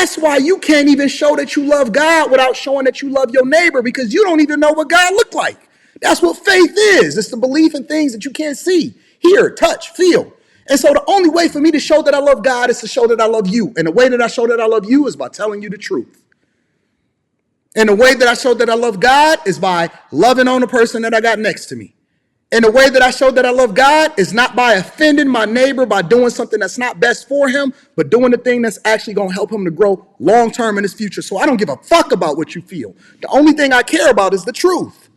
That's why you can't even show that you love God without showing that you love your neighbor, because you don't even know what God looked like. That's what faith is. It's the belief in things that you can't see, hear, touch, feel. And so the only way for me to show that I love God is to show that I love you. And the way that I show that I love you is by telling you the truth. And the way that I show that I love God is by loving on the person that I got next to me. And the way that I show that I love God is not by offending my neighbor, by doing something that's not best for him, but doing the thing that's actually going to help him to grow long term in his future. So I don't give a fuck about what you feel. The only thing I care about is the truth.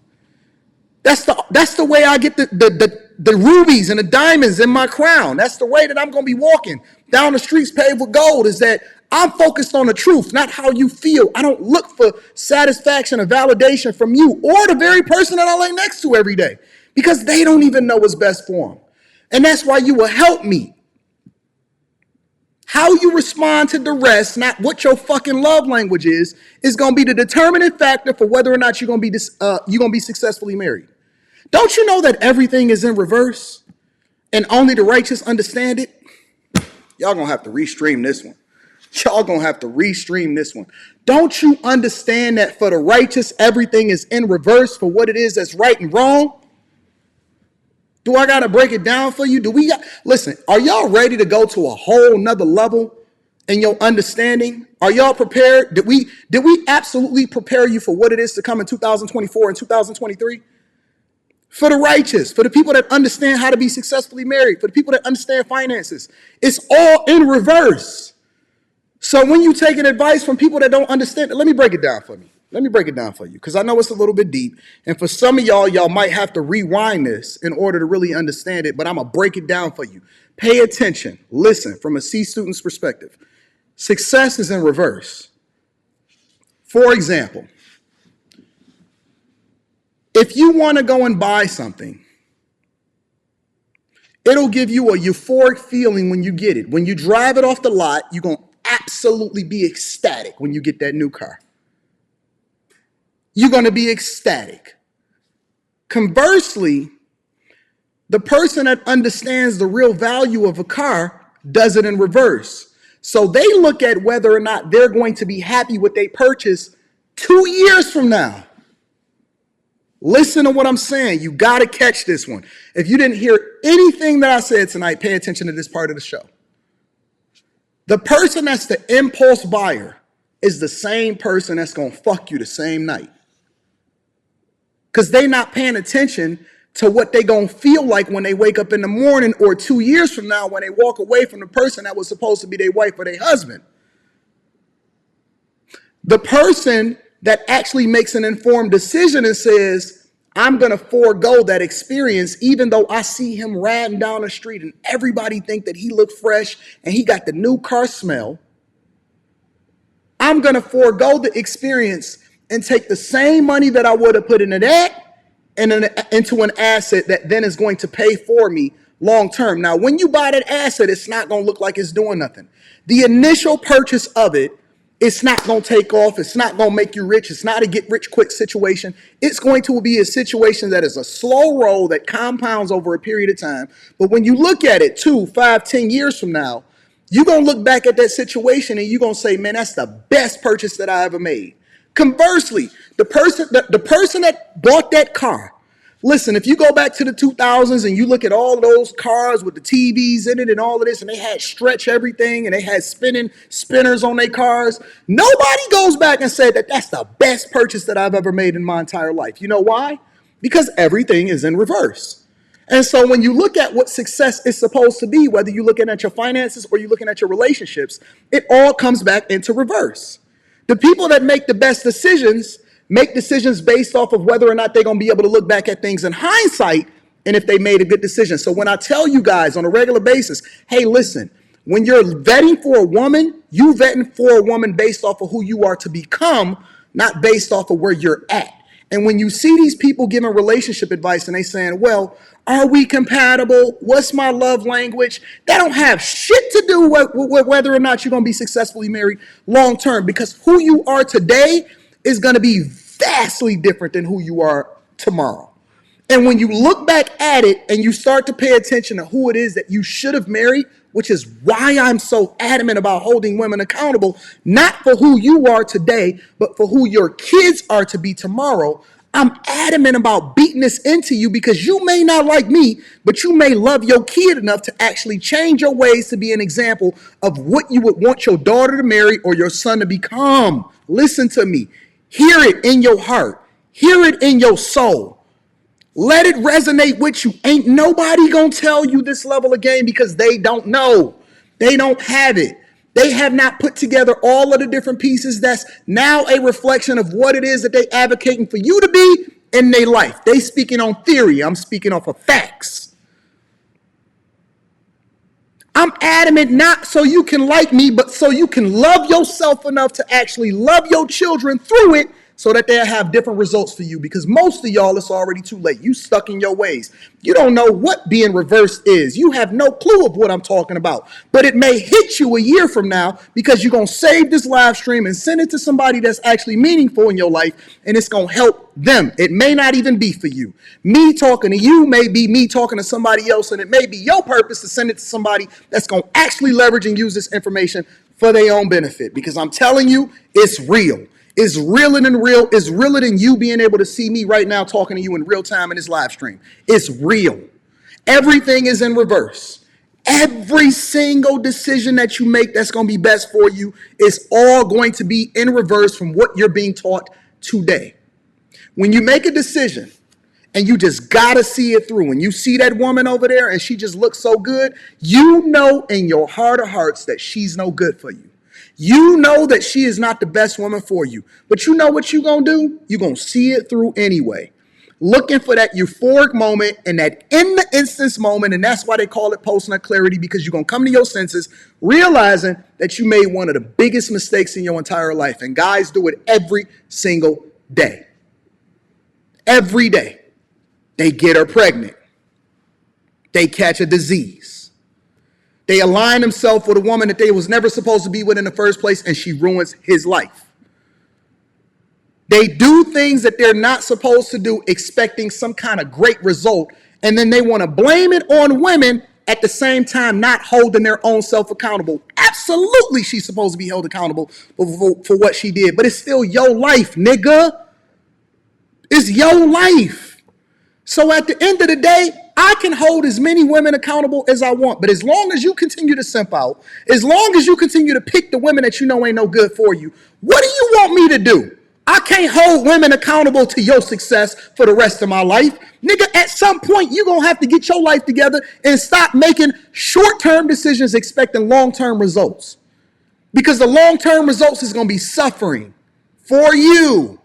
That's the way I get the rubies and the diamonds in my crown. That's the way that I'm going to be walking down the streets paved with gold, is that I'm focused on the truth, not how you feel. I don't look for satisfaction or validation from you or the very person that I lay next to every day, because they don't even know what's best for them. And that's why you will help me. How you respond to the rest, not what your fucking love language is going to be the determining factor for whether or not you're going to be successfully married. Don't you know that everything is in reverse and only the righteous understand it? Y'all going to have to restream this one. Don't you understand that for the righteous, everything is in reverse for what it is that's right and wrong? Do I got to break it down for you? Listen, are y'all ready to go to a whole nother level in your understanding? Are y'all prepared? Did we absolutely prepare you for what it is to come in 2024 and 2023? For the righteous, for the people that understand how to be successfully married, for the people that understand finances, it's all in reverse. So when you taking advice from people that don't understand it, let me break it down for you, because I know it's a little bit deep. And for some of y'all might have to rewind this in order to really understand it, but I'm going to break it down for you. Pay attention. Listen from a C student's perspective. Success is in reverse. For example, if you want to go and buy something, it'll give you a euphoric feeling when you get it. When you drive it off the lot, you're going to absolutely be ecstatic when you get that new car. You're going to be ecstatic. Conversely, the person that understands the real value of a car does it in reverse. So they look at whether or not they're going to be happy with their purchase 2 years from now. Listen to what I'm saying. You got to catch this one. If you didn't hear anything that I said tonight, pay attention to this part of the show. The person that's the impulse buyer is the same person that's going to fuck you the same night. Because they not paying attention to what they going to feel like when they wake up in the morning, or 2 years from now when they walk away from the person that was supposed to be their wife or their husband. The person that actually makes an informed decision and says, I'm going to forego that experience, even though I see him riding down the street and everybody think that he looked fresh and he got the new car smell. I'm going to forego the experience and take the same money that I would have put into that and into an asset that then is going to pay for me long term. Now, when you buy that asset, it's not going to look like it's doing nothing. The initial purchase of it, it's not going to take off. It's not going to make you rich. It's not a get rich quick situation. It's going to be a situation that is a slow roll that compounds over a period of time. But when you look at it 2, 5, 10 years from now, you're going to look back at that situation and you're going to say, man, that's the best purchase that I ever made. Conversely, the person that bought that car, listen, if you go back to the 2000s and you look at all those cars with the TVs in it and all of this, and they had stretch everything and they had spinners on their cars, nobody goes back and said that that's the best purchase that I've ever made in my entire life. You know why? Because everything is in reverse. And so when you look at what success is supposed to be, whether you're looking at your finances or you're looking at your relationships, it all comes back into reverse. The people that make the best decisions make decisions based off of whether or not they're going to be able to look back at things in hindsight and if they made a good decision. So when I tell you guys on a regular basis, hey, listen, when you're vetting for a woman, you vetting for a woman based off of who you are to become, not based off of where you're at. And when you see these people giving relationship advice and they saying, well, are we compatible? What's my love language? That don't have shit to do with whether or not you're going to be successfully married long term, because who you are today is going to be vastly different than who you are tomorrow. And when you look back at it and you start to pay attention to who it is that you should have married which is why I'm so adamant about holding women accountable, not for who you are today, but for who your kids are to be tomorrow. I'm adamant about beating this into you because you may not like me, but you may love your kid enough to actually change your ways to be an example of what you would want your daughter to marry or your son to become. Listen to me. Hear it in your heart. Hear it in your soul. Let it resonate with you. Ain't nobody gonna tell you this level of game because they don't know. They don't have it. They have not put together all of the different pieces that's now a reflection of what it is that they advocating for you to be in their life. They speaking on theory. I'm speaking off of facts. I'm adamant not so you can like me, but so you can love yourself enough to actually love your children through it so that they'll have different results for you, because most of y'all, it's already too late. You stuck in your ways. You don't know what being reversed is. You have no clue of what I'm talking about, but it may hit you a year from now because you're going to save this live stream and send it to somebody that's actually meaningful in your life, and it's going to help them. It may not even be for you. Me talking to you may be me talking to somebody else, and it may be your purpose to send it to somebody that's going to actually leverage and use this information for their own benefit, because I'm telling you, it's real. It's realer than real. It's realer than you being able to see me right now talking to you in real time in this live stream. It's real. Everything is in reverse. Every single decision that you make that's going to be best for you is all going to be in reverse from what you're being taught today. When you make a decision and you just got to see it through, and you see that woman over there and she just looks so good, you know in your heart of hearts that she's no good for you. You know that she is not the best woman for you, but you know what you're going to do? You're going to see it through anyway. Looking for that euphoric moment and that in the instance moment, and that's why they call it post-nut clarity, because you're going to come to your senses realizing that you made one of the biggest mistakes in your entire life. And guys do it every single day. Every day. They get her pregnant. They catch a disease. They align themselves with a woman that they was never supposed to be with in the first place, and she ruins his life. They do things that they're not supposed to do, expecting some kind of great result, and then they want to blame it on women, at the same time not holding their own self accountable. Absolutely, she's supposed to be held accountable for what she did, but it's still your life, nigga. It's your life. So at the end of the day, I can hold as many women accountable as I want, but as long as you continue to simp out, as long as you continue to pick the women that you know ain't no good for you, what do you want me to do? I can't hold women accountable to your success for the rest of my life. Nigga, at some point, you're going to have to get your life together and stop making short-term decisions expecting long-term results. Because the long-term results is going to be suffering for you.